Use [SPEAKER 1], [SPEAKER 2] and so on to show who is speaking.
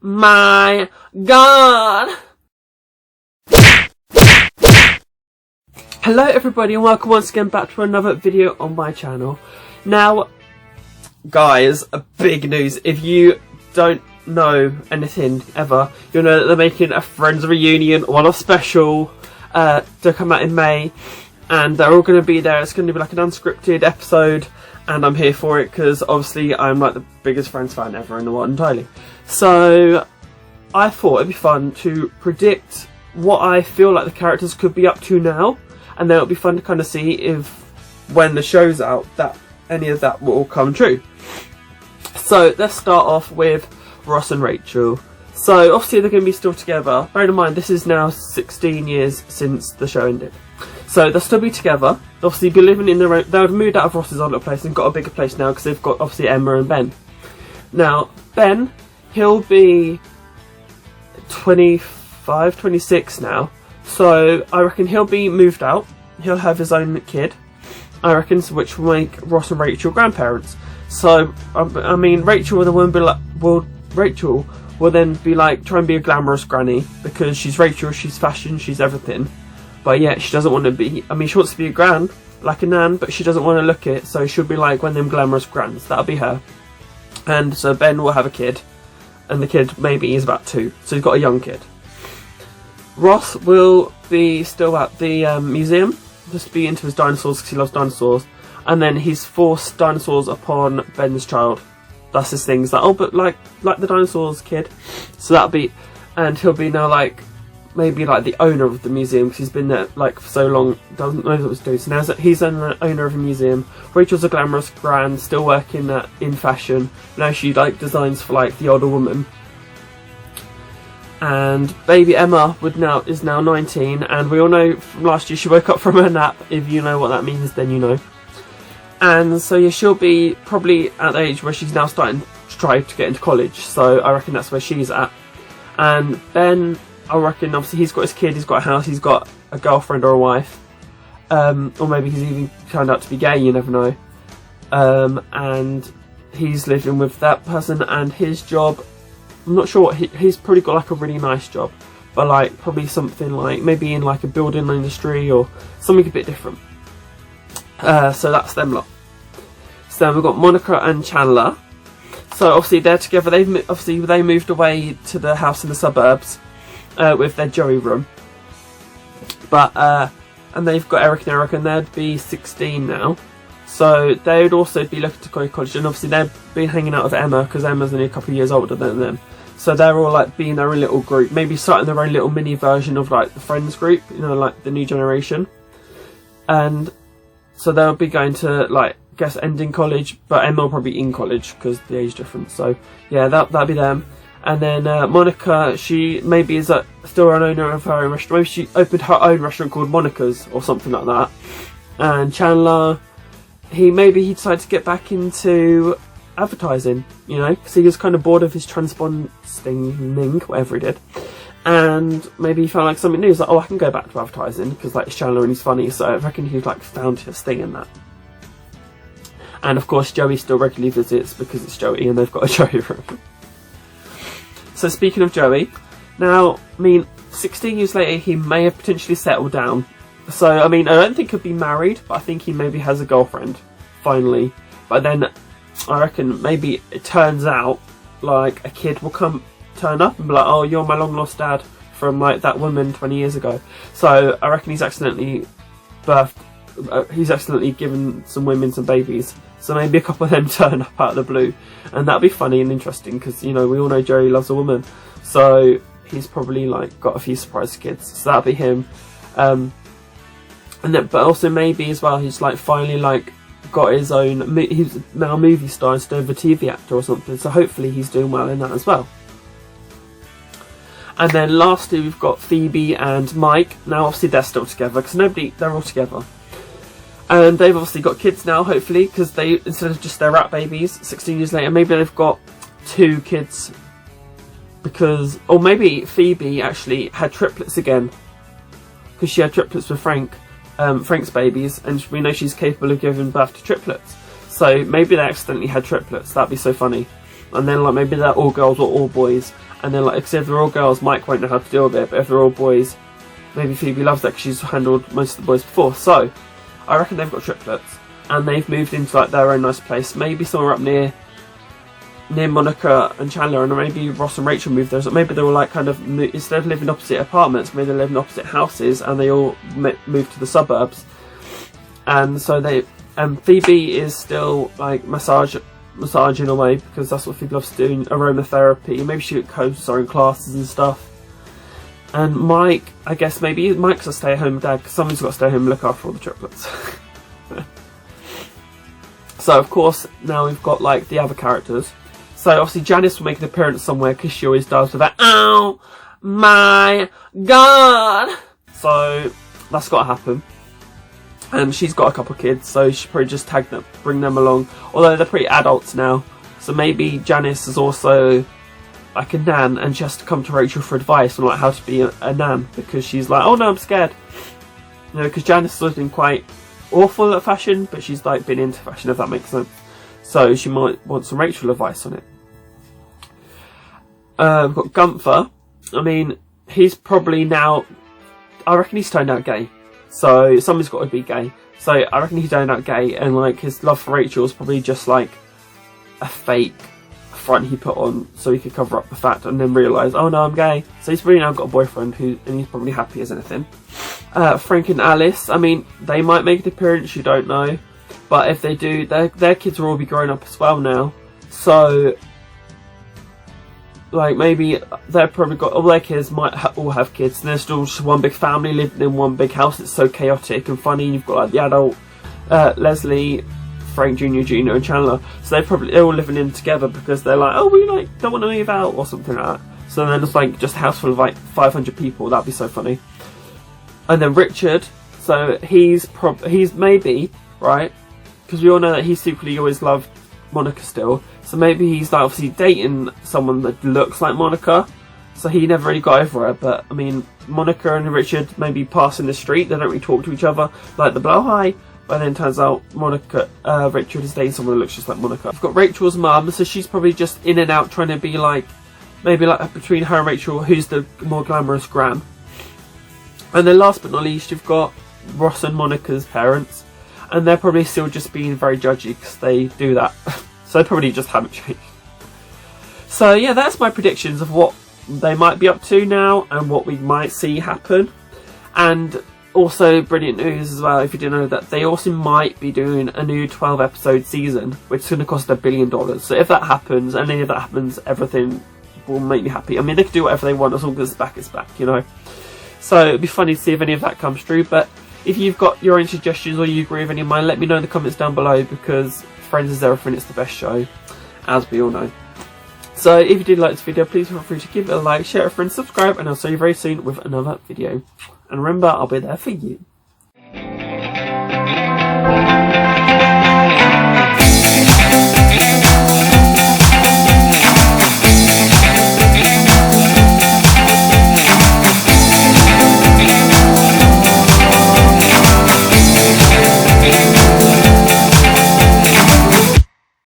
[SPEAKER 1] my god! Hello everybody and welcome once again back to another video on my channel. Now, guys, big news. If you don't know anything ever, you'll know that they're making a Friends reunion, one-off special to come out in May, and they're all going to be there. It's going to be like an unscripted episode, and I'm here for it because obviously I'm like the biggest Friends fan ever in the world entirely. So I thought it'd be fun to predict what I feel like the characters could be up to now, and then it'll be fun to kind of see if when the show's out that any of that will come true. So let's start off with Ross and Rachel. So obviously they're going to be still together. Bear in mind this is now 16 years since the show ended. So they'll still be together. They'll obviously be living in their own. They've moved out of Ross's old little place and got a bigger place now because they've got obviously Emma and Ben. Now Ben, he'll be 25, 26 now. So I reckon he'll be moved out. He'll have his own kid. I reckon, which will make Ross and Rachel grandparents. So I mean, Rachel will then be like try and be a glamorous granny because she's Rachel, she's fashion, she's everything. But yeah, she doesn't want to be. I mean, she wants to be a gran, like a nan, but she doesn't want to look it. So she'll be like one of them glamorous grans. That'll be her. And so Ben will have a kid, and the kid maybe is about 2, so he's got a young kid. Ross will be still at the museum, just be into his dinosaurs because he loves dinosaurs, and then he's forced dinosaurs upon Ben's child. That's his thing. He's like, oh, but like the dinosaurs, kid. So that'll be, and he'll be now like maybe like the owner of the museum because he's been there like for so long, doesn't know what he's doing. So now he's an owner of a museum. Rachel's a glamorous gran, still working in fashion. Now she like designs for like the older woman. And baby Emma is now 19, and we all know from last year she woke up from her nap. If you know what that means, then you know. And so yeah, she'll be probably at the age where she's now starting to try to get into college. So I reckon that's where she's at. And Ben, I reckon obviously he's got his kid, he's got a house, he's got a girlfriend or a wife, or maybe he's even turned out to be gay. You never know. And he's living with that person, and his job, I'm not sure what he's probably got like a really nice job, but like probably something like maybe in like a building industry or something a bit different. So that's them lot. So then we've got Monica and Chandler. So obviously they're together. They moved away to the house in the suburbs with their Joey room. But and they've got Eric and Erica, and they'd be 16 now. So they would also be looking to go to college, and obviously they've been hanging out with Emma because Emma's only a couple of years older than them. So they're all like being their own little group, maybe starting their own little mini version of like the Friends group, you know, like the new generation. And so they'll be going to like, I guess, ending college, but Emma will probably be in college because the age difference. So yeah, that'll be them. And then Monica, she maybe is still an owner of her own restaurant. Maybe she opened her own restaurant called Monica's or something like that. And Chandler, he decided to get back into advertising, you know, because he was kind of bored of his transponding, whatever he did, and maybe he found like something new. He's like, oh, I can go back to advertising because like it's Chandler and he's funny, so I reckon he's like found his thing in that. And of course Joey still regularly visits because it's Joey and they've got a Joey room. So speaking of Joey, now I mean 16 years later he may have potentially settled down. So, I mean, I don't think he'll be married, but I think he maybe has a girlfriend, finally. But then, I reckon maybe it turns out, like, a kid will turn up and be like, oh, you're my long-lost dad from, like, that woman 20 years ago. So, I reckon he's accidentally given some women some babies. So maybe a couple of them turn up out of the blue. And that'll be funny and interesting, because, you know, we all know Joey loves a woman. So, he's probably, like, got a few surprise kids. So that'll be him. And then, but also maybe as well, he's like finally like got his own. He's now a movie star instead of a TV actor or something. So hopefully he's doing well in that as well. And then lastly, we've got Phoebe and Mike. Now obviously they're still together because they're all together, and they've obviously got kids now. Hopefully, because they instead of just their rat babies, 16 years later, maybe they've got 2 kids. Because, or maybe Phoebe actually had triplets again because she had triplets with Frank's babies, and we know she's capable of giving birth to triplets. So maybe they accidentally had triplets. That'd be so funny. and then like maybe they're all girls or all boys, and then like if they're all girls, Mike won't know how to deal with it, but if they're all boys, maybe Phoebe loves that because she's handled most of the boys before. So I reckon they've got triplets, and they've moved into like their own nice place, maybe somewhere up near Monica and Chandler, and maybe Ross and Rachel moved there. So maybe they were like kind of instead of living opposite apartments, maybe they live in opposite houses, and they all moved to the suburbs. And so Phoebe is still like massage in a way, because that's what Phoebe loves doing, aromatherapy. Maybe she coaches her own classes and stuff. And Mike, I guess maybe Mike's a stay-at-home dad, because someone's got to stay home and look after all the triplets. So of course now we've got like the other characters. So obviously Janice will make an appearance somewhere, because she always does with that "oh my god." So that's got to happen. And she's got a couple of kids, so she should probably just bring them along. Although they're pretty adults now, so maybe Janice is also like a nan, and she has to come to Rachel for advice on like how to be a nan, because she's like, oh no, I'm scared. You know, because Janice has been quite awful at fashion, but she's like been into fashion, if that makes sense. So she might want some Rachel advice on it. We've got Gunther. I mean, he's probably now, I reckon he's turned out gay. So someone's got to be gay. So I reckon he's turned out gay, and like his love for Rachel is probably just like a fake front he put on so he could cover up the fact, and then realise, oh no, I'm gay. So he's really now got a boyfriend and he's probably happy as anything. Frank and Alice, I mean, they might make an appearance, you don't know. But if they do, their kids will all be grown up as well now. So like maybe they've probably got, all their kids might all have kids, and they're still just one big family living in one big house. It's so chaotic and funny. You've got like the adult Leslie, Frank Jr., and Chandler. So they're all living in together, because they're like, oh, we like don't want to move out or something like that. So then it's like just a house full of like 500 people. That'd be so funny. And then Richard, so he's maybe, right, because we all know that he secretly always loved Monica still. So maybe he's like obviously dating someone that looks like Monica, so he never really got over her. But I mean, Monica and Richard maybe pass in the street, they don't really talk to each other, like the blow hi. But then turns out Richard is dating someone that looks just like Monica. We've got Rachel's mum, so she's probably just in and out trying to be like, maybe like between her and Rachel, who's the more glamorous gran. And then last but not least, you've got Ross and Monica's parents, and they're probably still just being very judgy, because they do that. So they probably just haven't changed. So yeah, that's my predictions of what they might be up to now, and what we might see happen. And also brilliant news as well, if you didn't know, that they also might be doing a new 12 episode season, which is going to cost $1 billion. So if that happens, and any of that happens, everything will make me happy. I mean, they can do whatever they want as long as it's back, you know. So it'd be funny to see if any of that comes true. But if you've got your own suggestions, or you agree with any of mine, let me know in the comments down below, because Friends is everything, it's the best show, as we all know. So if you did like this video, please feel free to give it a like, share it with friends, subscribe, and I'll see you very soon with another video. And remember, I'll be there for you.